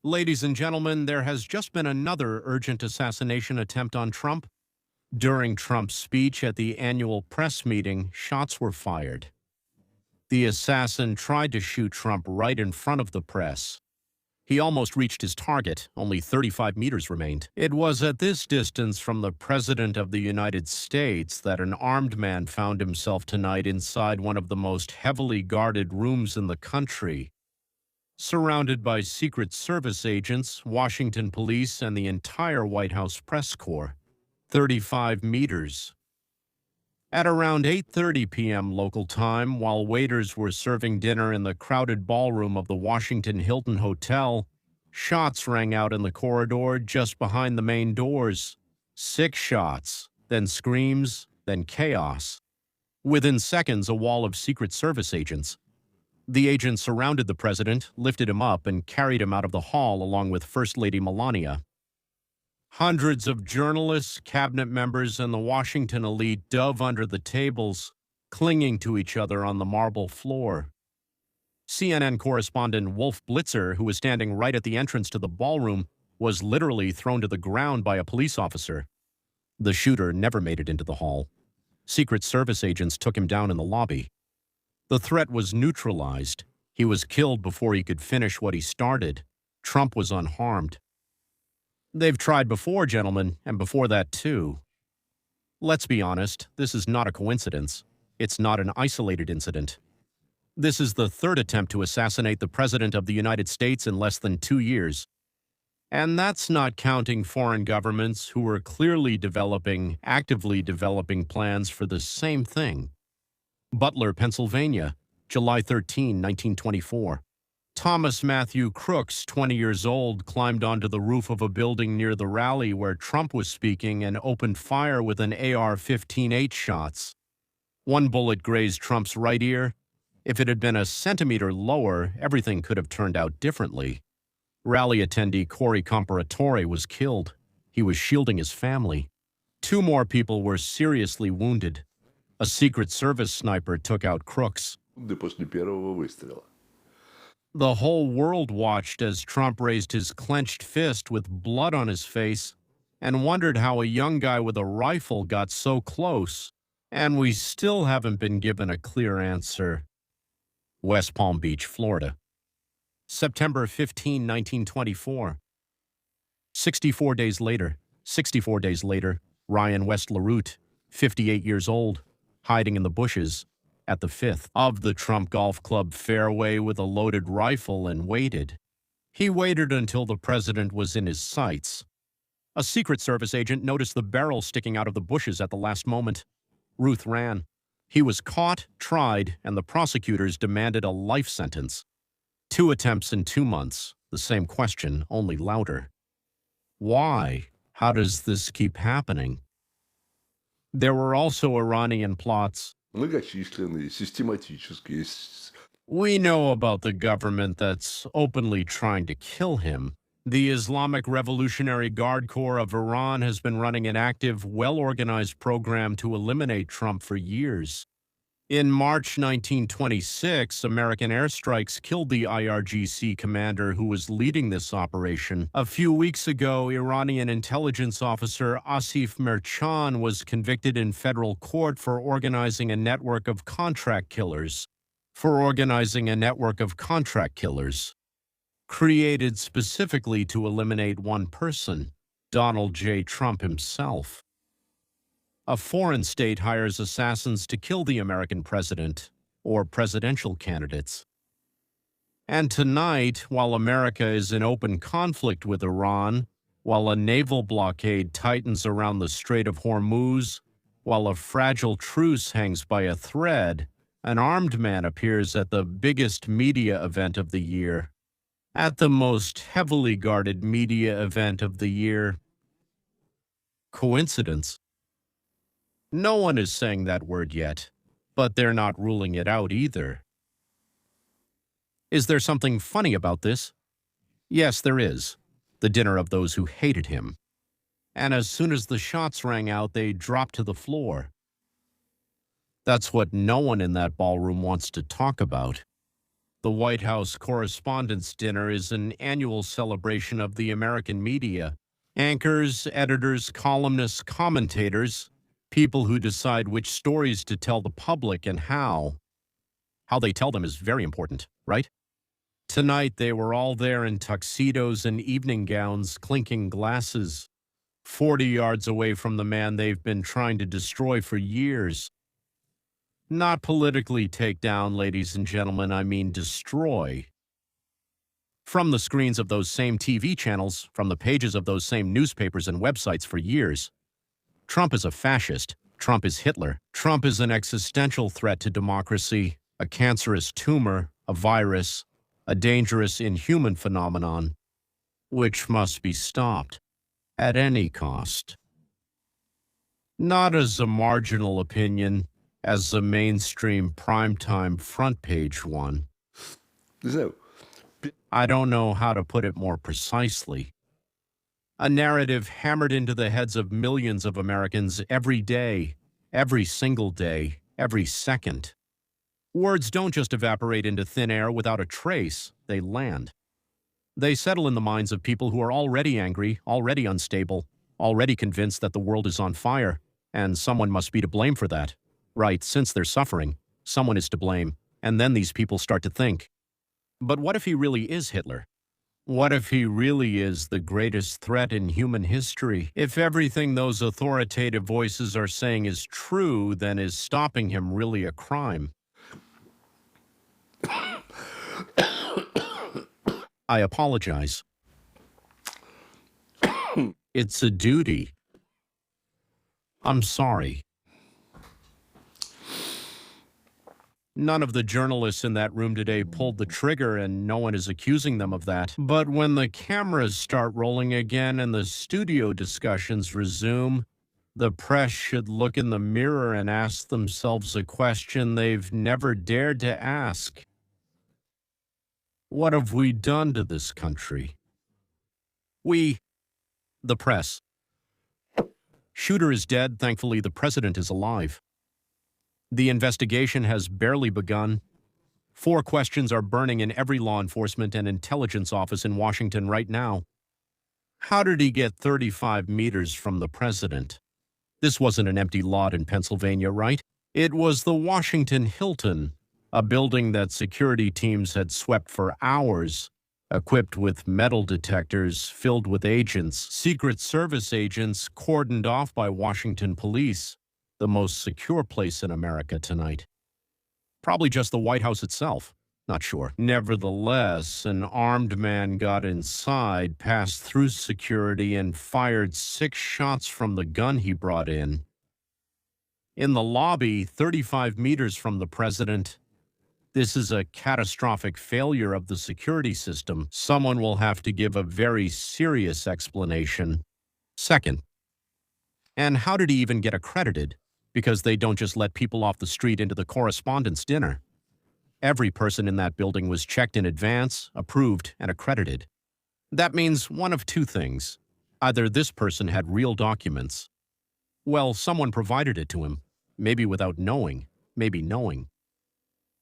Ladies and gentlemen, there has just been another urgent assassination attempt on Trump. During Trump's speech at the annual press meeting, shots were fired. The assassin tried to shoot Trump right in front of the press. He almost reached his target, only 35 meters remained. It was at this distance from the President of the United States that an armed man found himself tonight inside one of the most heavily guarded rooms in the country. Surrounded by Secret Service agents, Washington police, and the entire White House press corps. 35 meters. At around 8:30 p.m. local time, while waiters were serving dinner in the crowded ballroom of the Washington Hilton Hotel, shots rang out in the corridor just behind the main doors. 6 shots, then screams, then chaos. Within seconds, a wall of Secret Service agents. The agents surrounded the president, lifted him up, and carried him out of the hall along with First Lady Melania. Hundreds of journalists, cabinet members, and the Washington elite dove under the tables, clinging to each other on the marble floor. CNN correspondent Wolf Blitzer, who was standing right at the entrance to the ballroom, was literally thrown to the ground by a police officer. The shooter never made it into the hall. Secret Service agents took him down in the lobby. The threat was neutralized. He was killed before he could finish what he started. Trump was unharmed. They've tried before, gentlemen, and before that too. Let's be honest, this is not a coincidence. It's not an isolated incident. This is the third attempt to assassinate the President of the United States in less than 2 years. And that's not counting foreign governments who are clearly actively developing plans for the same thing. Butler, Pennsylvania, July 13, 1924. Thomas Matthew Crooks, 20 years old, climbed onto the roof of a building near the rally where Trump was speaking and opened fire with an AR-15 8 shots. One bullet grazed Trump's right ear. If it had been a centimeter lower, everything could have turned out differently. Rally attendee Corey Comparatore was killed. He was shielding his family. 2 more people were seriously wounded. A Secret Service sniper took out Crooks. После первого выстрела. The whole world watched as Trump raised his clenched fist with blood on his face and wondered how a young guy with a rifle got so close, and we still haven't been given a clear answer. West Palm Beach, Florida. September 15, 1924. 64 days later, Ryan West LaRoute, 58 years old, hiding in the bushes at the 5th of the Trump Golf Club fairway with a loaded rifle and waited. He waited until the president was in his sights. A Secret Service agent noticed the barrel sticking out of the bushes at the last moment. Ruth ran. He was caught, tried, and the prosecutors demanded a life sentence. 2 attempts in 2 months. The same question, only louder. Why? How does this keep happening? There were also Iranian plots. Многочисленные, систематические. We know about the government that's openly trying to kill him. The Islamic Revolutionary Guard Corps of Iran has been running an active, well-organized program to eliminate Trump for years. In March 1926, American airstrikes killed the IRGC commander who was leading this operation. A few weeks ago, Iranian intelligence officer Asif Merchan was convicted in federal court for organizing a network of contract killers. Created specifically to eliminate one person, Donald J. Trump himself. A foreign state hires assassins to kill the American president or presidential candidates. And tonight, while America is in open conflict with Iran, while a naval blockade tightens around the Strait of Hormuz, while a fragile truce hangs by a thread, an armed man appears at the biggest media event of the year. At the most heavily guarded media event of the year. Coincidence? No one is saying that word yet, but they're not ruling it out either. Is there something funny about this? Yes, there is. The dinner of those who hated him. And as soon as the shots rang out, they dropped to the floor. That's what no one in that ballroom wants to talk about. The White House Correspondents' Dinner is an annual celebration of the American media. Anchors, editors, columnists, commentators, people who decide which stories to tell the public and how. How they tell them is very important, right? Tonight, they were all there in tuxedos and evening gowns, clinking glasses, 40 yards away from the man they've been trying to destroy for years. Not politically take down, ladies and gentlemen, I mean destroy. From the screens of those same TV channels, from the pages of those same newspapers and websites for years. Trump is a fascist. Trump is Hitler. Trump is an existential threat to democracy, a cancerous tumor, a virus, a dangerous inhuman phenomenon, which must be stopped at any cost. Not as a marginal opinion, as a mainstream primetime front page one. So, I don't know how to put it more precisely. A narrative hammered into the heads of millions of Americans every day, every single day, every second. Words don't just evaporate into thin air without a trace, they land. They settle in the minds of people who are already angry, already unstable, already convinced that the world is on fire, and someone must be to blame for that. Right, since they're suffering, someone is to blame, and then these people start to think. But what if he really is Hitler? What if he really is the greatest threat in human history? If everything those authoritative voices are saying is true, then is stopping him really a crime? I apologize. It's a duty. I'm sorry. None of the journalists in that room today pulled the trigger, and no one is accusing them of that. But when the cameras start rolling again and the studio discussions resume, the press should look in the mirror and ask themselves a question they've never dared to ask. What have we done to this country? We, the press. Shooter is dead. Thankfully, the president is alive. The investigation has barely begun. 4 questions are burning in every law enforcement and intelligence office in Washington right now. How did he get 35 meters from the president? This wasn't an empty lot in Pennsylvania, right? It was the Washington Hilton, a building that security teams had swept for hours, equipped with metal detectors, filled with agents, Secret Service agents cordoned off by Washington police, the most secure place in America tonight. Probably just the White House itself. Not sure. Nevertheless, an armed man got inside, passed through security, and fired 6 shots from the gun he brought in. In the lobby, 35 meters from the president. This is a catastrophic failure of the security system. Someone will have to give a very serious explanation. Second, and how did he even get accredited? Because they don't just let people off the street into the Correspondents' Dinner. Every person in that building was checked in advance, approved, and accredited. That means one of 2 things. Either this person had real documents. Well, someone provided it to him, maybe without knowing, maybe knowing.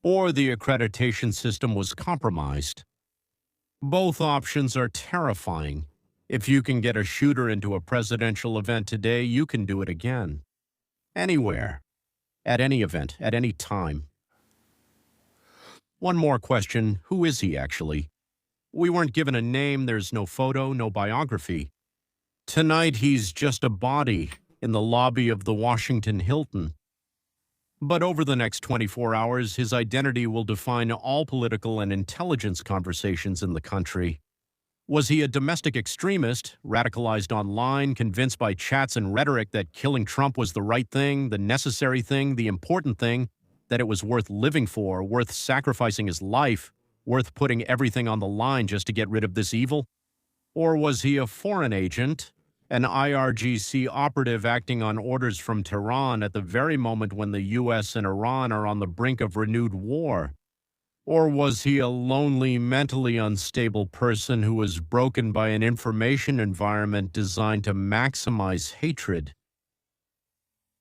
Or the accreditation system was compromised. Both options are terrifying. If you can get a shooter into a presidential event today, you can do it again. Anywhere. At any event, at any time. One more question. Who is he actually? We weren't given a name, there's no photo, no biography. Tonight he's just a body in the lobby of the Washington Hilton. But over the next 24 hours, his identity will define all political and intelligence conversations in the country. Was he a domestic extremist, radicalized online, convinced by chats and rhetoric that killing Trump was the right thing, the necessary thing, the important thing, that it was worth living for, worth sacrificing his life, worth putting everything on the line just to get rid of this evil? Or was he a foreign agent, an IRGC operative acting on orders from Tehran at the very moment when the U.S. and Iran are on the brink of renewed war? Or was he a lonely, mentally unstable person who was broken by an information environment designed to maximize hatred?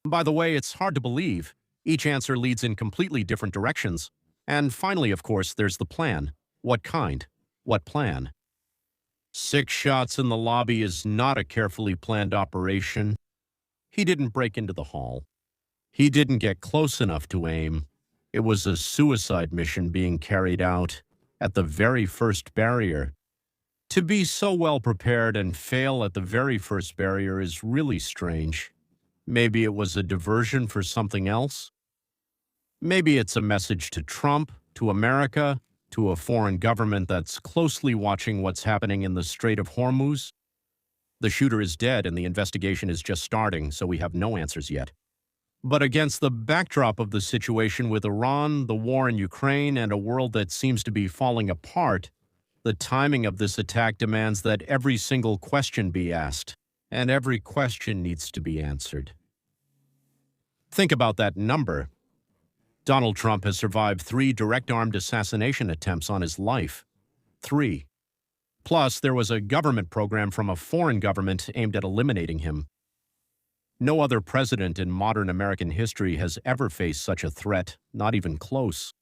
By the way, it's hard to believe. Each answer leads in completely different directions. And finally, of course, there's the plan. What kind? What plan? 6 shots in the lobby is not a carefully planned operation. He didn't break into the hall. He didn't get close enough to aim. It was a suicide mission being carried out at the very first barrier. To be so well prepared and fail at the very first barrier is really strange. Maybe it was a diversion for something else? Maybe it's a message to Trump, to America, to a foreign government that's closely watching what's happening in the Strait of Hormuz? The shooter is dead and the investigation is just starting, so we have no answers yet. But against the backdrop of the situation with Iran, the war in Ukraine, and a world that seems to be falling apart, the timing of this attack demands that every single question be asked, and every question needs to be answered. Think about that number. Donald Trump has survived 3 direct armed assassination attempts on his life. 3. Plus, there was a government program from a foreign government aimed at eliminating him. No other president in modern American history has ever faced such a threat, not even close.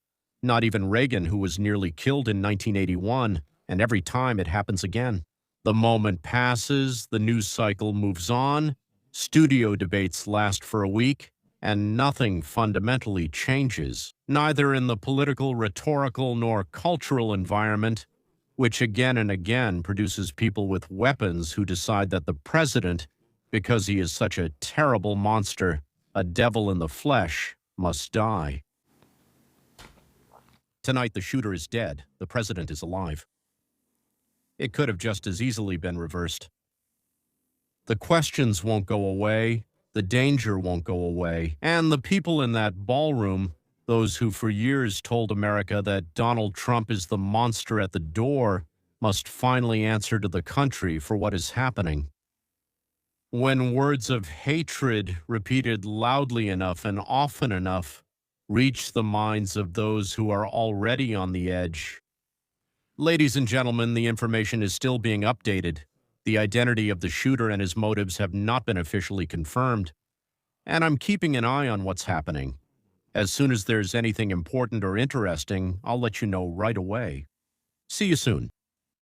Not even Reagan, who was nearly killed in 1981, and every time it happens again. The moment passes, the news cycle moves on, studio debates last for a week, and nothing fundamentally changes, neither in the political, rhetorical, nor cultural environment, which again and again produces people with weapons who decide that the president, because he is such a terrible monster, a devil in the flesh, must die. Tonight, the shooter is dead. The president is alive. It could have just as easily been reversed. The questions won't go away. The danger won't go away. And the people in that ballroom, those who for years told America that Donald Trump is the monster at the door, must finally answer to the country for what is happening. When words of hatred repeated loudly enough and often enough reach the minds of those who are already on the edge. Ladies and gentlemen, the information is still being updated. The identity of the shooter and his motives have not been officially confirmed. And I'm keeping an eye on what's happening. As soon as there's anything important or interesting, I'll let you know right away. See you soon.